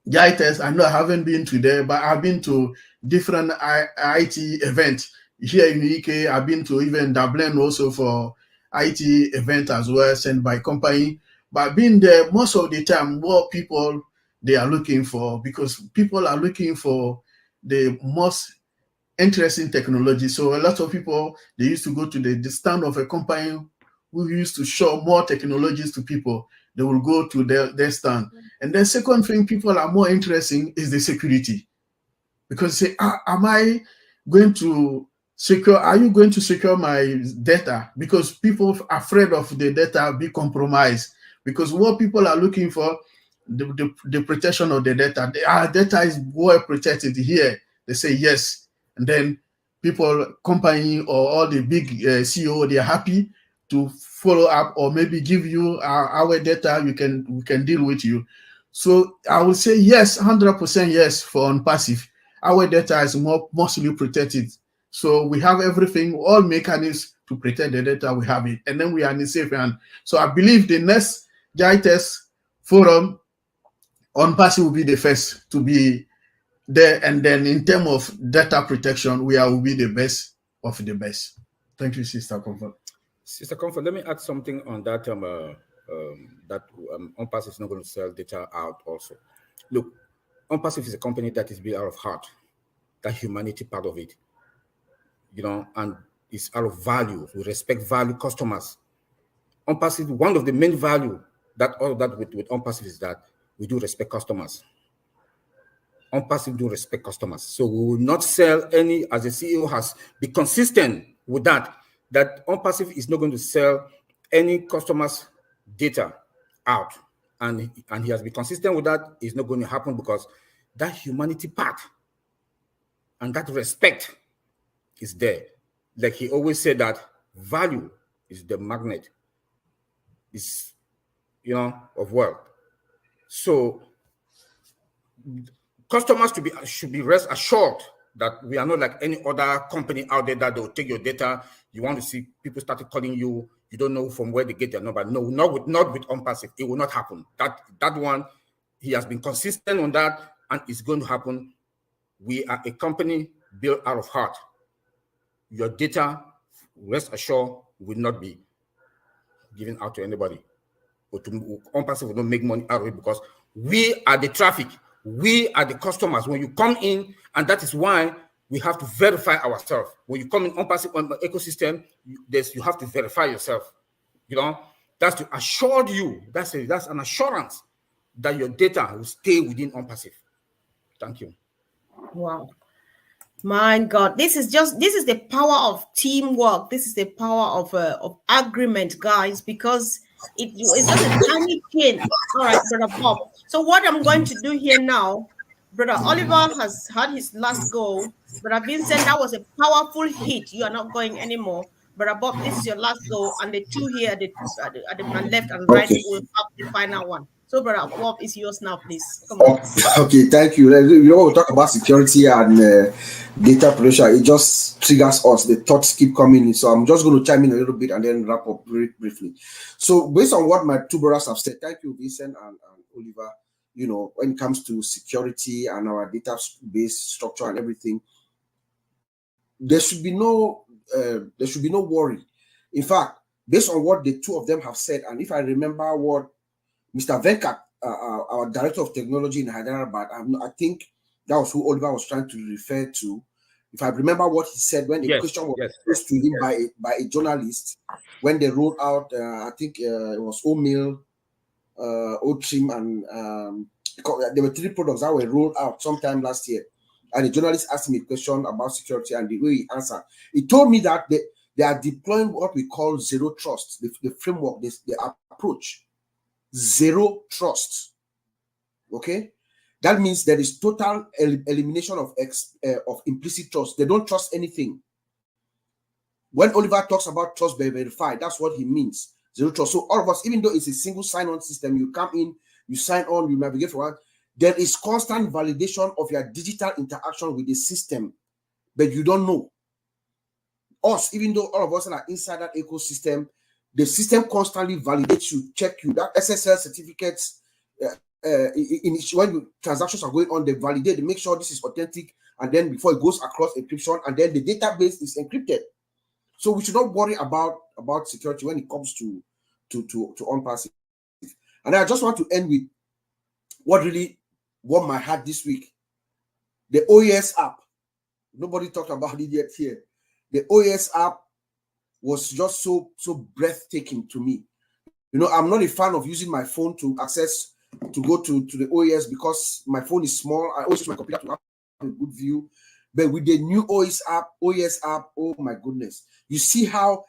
GITES, I know I haven't been to there, but I've been to different IT events here in the UK. I've been to even Dublin also for IT event as well, sent by company. But being there, most of the time, what people they are looking for, because people are looking for the most interesting technology. So a lot of people, they used to go to the stand of a company who used to show more technologies to people. They will go to their stand. And the second thing people are more interested in is the security. Because say, am I going to secure, are you going to secure my data? Because people are afraid of the data be compromised. Because what people are looking for, the protection of the data. Our data is well protected here. They say yes. And then people, company or all the big CEO, they are happy to follow up or maybe give you our data. We can deal with you. So I would say yes, 100% yes for ONPASSIVE. Our data is mostly protected. So we have everything, all mechanisms to protect the data. We have it, and then we are in the safe hand. So I believe the next GITES forum, ONPASSIVE will be the first to be there, and then in terms of data protection, we will be the best of the best. Thank you, Sister Comfort. Sister Comfort, let me add something on that. That ONPASSIVE is not going to sell data out. Also, look, ONPASSIVE is a company that is built out of heart, that humanity part of it, and it's out of value. We respect value customers. ONPASSIVE, one of the main value that all that with ONPASSIVE is that we do respect customers. ONPASSIVE do respect customers. So we will not sell any, as the CEO has been consistent with that ONPASSIVE is not going to sell any customers' data out. And he has been consistent with that. It's not going to happen, because that humanity part and that respect is there. Like he always said, that value is the magnet, is of wealth. So customers should be rest assured that we are not like any other company out there that they'll take your data. You want to see people started calling you, you don't know from where they get their number. No, not with ONPASSIVE. It will not happen. That one, he has been consistent on that, and it's going to happen. We are a company built out of heart. Your data, rest assured, will not be given out to anybody. But ONPASSIVE will not make money out of it, because we are the traffic. We are the customers. When you come in, and that is why we have to verify ourselves. When you come in ONPASSIVE ecosystem, you have to verify yourself. That's to assure you. That's an assurance that your data will stay within ONPASSIVE. Thank you. Wow. My God, this is the power of teamwork. This is the power of agreement, guys, because it's just a tiny chain. All right, Brother Bob. So what I'm going to do here now, Brother Oliver has had his last go. Brother Vincent, that was a powerful hit. You are not going anymore. Brother Bob, this is your last go, and the two here at the left and right will have the final one. So, Brother Bob, is yours now, please. Come on. Okay, thank you. We talk about security and data protection. It just triggers us. The thoughts keep coming in. So I'm just going to chime in a little bit and then wrap up very briefly. So based on what my two brothers have said, thank you, Vincent and Oliver. When it comes to security and our database structure and everything, there should be no worry. In fact, based on what the two of them have said, and if I remember what Mr. Venkat, our director of technology in Hyderabad, I think that was who Oliver was trying to refer to. If I remember what he said when the question was posed to him by a journalist, when they rolled out, I think it was Oatmeal, Oatrim, and there were 3 products that were rolled out sometime last year. and a journalist asked him a question about security, and the way he answered, he told me that they are deploying what we call zero trust, the framework, the approach, zero trust. Okay, that means there is total elimination of implicit trust. They don't trust anything. When Oliver talks about trust verified, that's what he means. Zero trust. So all of us, even though it's a single sign-on system, you come in, you sign on, you navigate for one, there is constant validation of your digital interaction with the system, but you don't know. Us, even though all of us are inside that ecosystem, the system constantly validates you, check you. That SSL certificates, when transactions are going on, they validate, they make sure this is authentic, and then before it goes across encryption, and then the database is encrypted. So we should not worry about security when it comes to ONPASSIVE. And I just want to end with what really warmed my heart this week. The OES app. Nobody talked about it yet here. The OES app was just so breathtaking to me. You know, I'm not a fan of using my phone to go to the OES because my phone is small. I always use my computer to have a good view. But with the new OES app, oh my goodness. You see how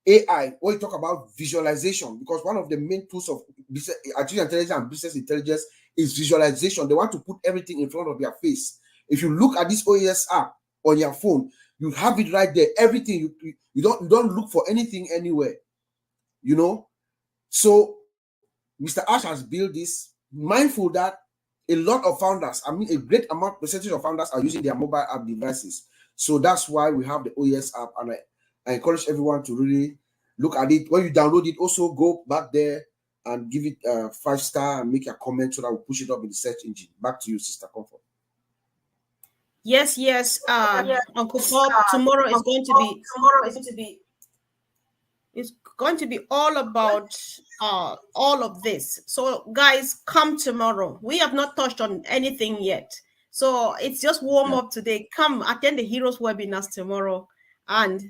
AI, when you talk about visualization, because one of the main tools of artificial intelligence and business intelligence is visualization. They want to put everything in front of your face. If you look at this OES app on your phone, you have it right there. Everything, you don't look for anything anywhere. You know? So Mr. Ash has built this, mindful that a lot of founders, I mean a great percentage of founders are using their mobile app devices. So that's why we have the OES app, and I encourage everyone to really look at it. When you download it, also go back there and give it a 5-star and make a comment so that we'll push it up in the search engine. Back to you, Sister Comfort. Yes, Uncle Bob, tomorrow is going to be all about all of this. So guys, come tomorrow. We have not touched on anything yet, so it's just warm up today. Come attend the Heroes webinars tomorrow, and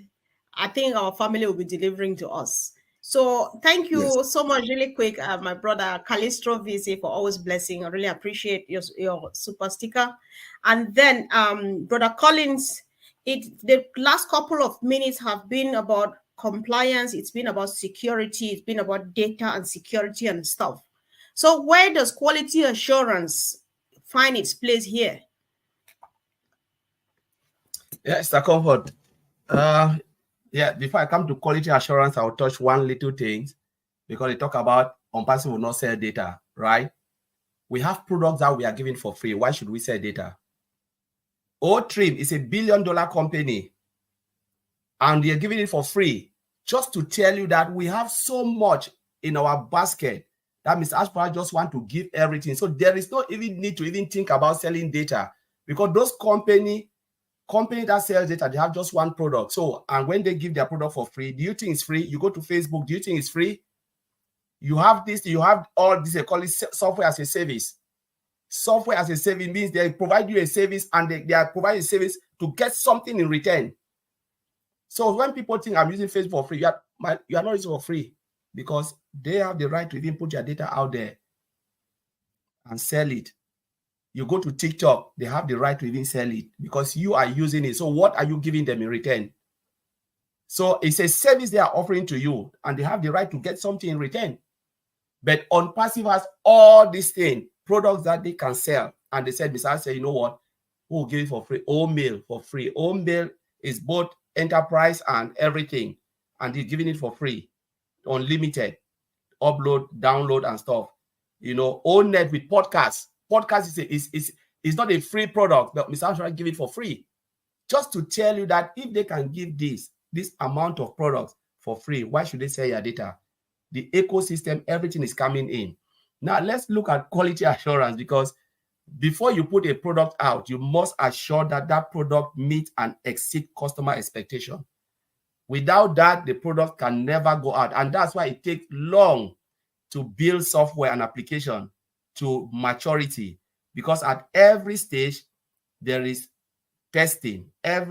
I think our family will be delivering to us. So thank you so much. Really quick, my brother Calistro VC, for always blessing. I really appreciate your super sticker. And then Brother Collins, the last couple of minutes have been about compliance. It's been about security. It's been about data and security and stuff. So where does quality assurance find its place here? Yes, Mr. Comfort. Before I come to quality assurance, I'll touch one little thing, because they talk about ONPASSIVE will not sell data, right? We have products that we are giving for free. Why should we sell data? O-Trim is $1 billion company, and they're giving it for free, just to tell you that we have so much in our basket that Mr. Ashford just want to give everything. So there is no even need to even think about selling data, because those company that sells data, they have just one product. So, and when they give their product for free, do you think it's free? You go to Facebook, do you think it's free? You have this, you have all this, they call it software as a service. Software as a service means they provide you a service, and they are providing a service to get something in return. So when people think I'm using Facebook for free, you are not using it for free, because they have the right to even put your data out there and sell it. You go to TikTok, they have the right to even sell it because you are using it. So what are you giving them in return? So it's a service they are offering to you, and they have the right to get something in return. But ONPASSIVE has all these things, products that they can sell. And they said, Mr. say, you know what? We'll give it for free. OMail for free. OMail is both enterprise and everything. And they're giving it for free, unlimited, upload, download, and stuff. You know, ONet with podcasts. Podcast is not a free product, but Mr. Ashford give it for free. Just to tell you that if they can give this amount of products for free, why should they sell your data? The ecosystem, everything is coming in. Now let's look at quality assurance, because before you put a product out, you must assure that that product meets and exceeds customer expectation. Without that, the product can never go out. And that's why it takes long to build software and application to maturity, because at every stage there is testing. Every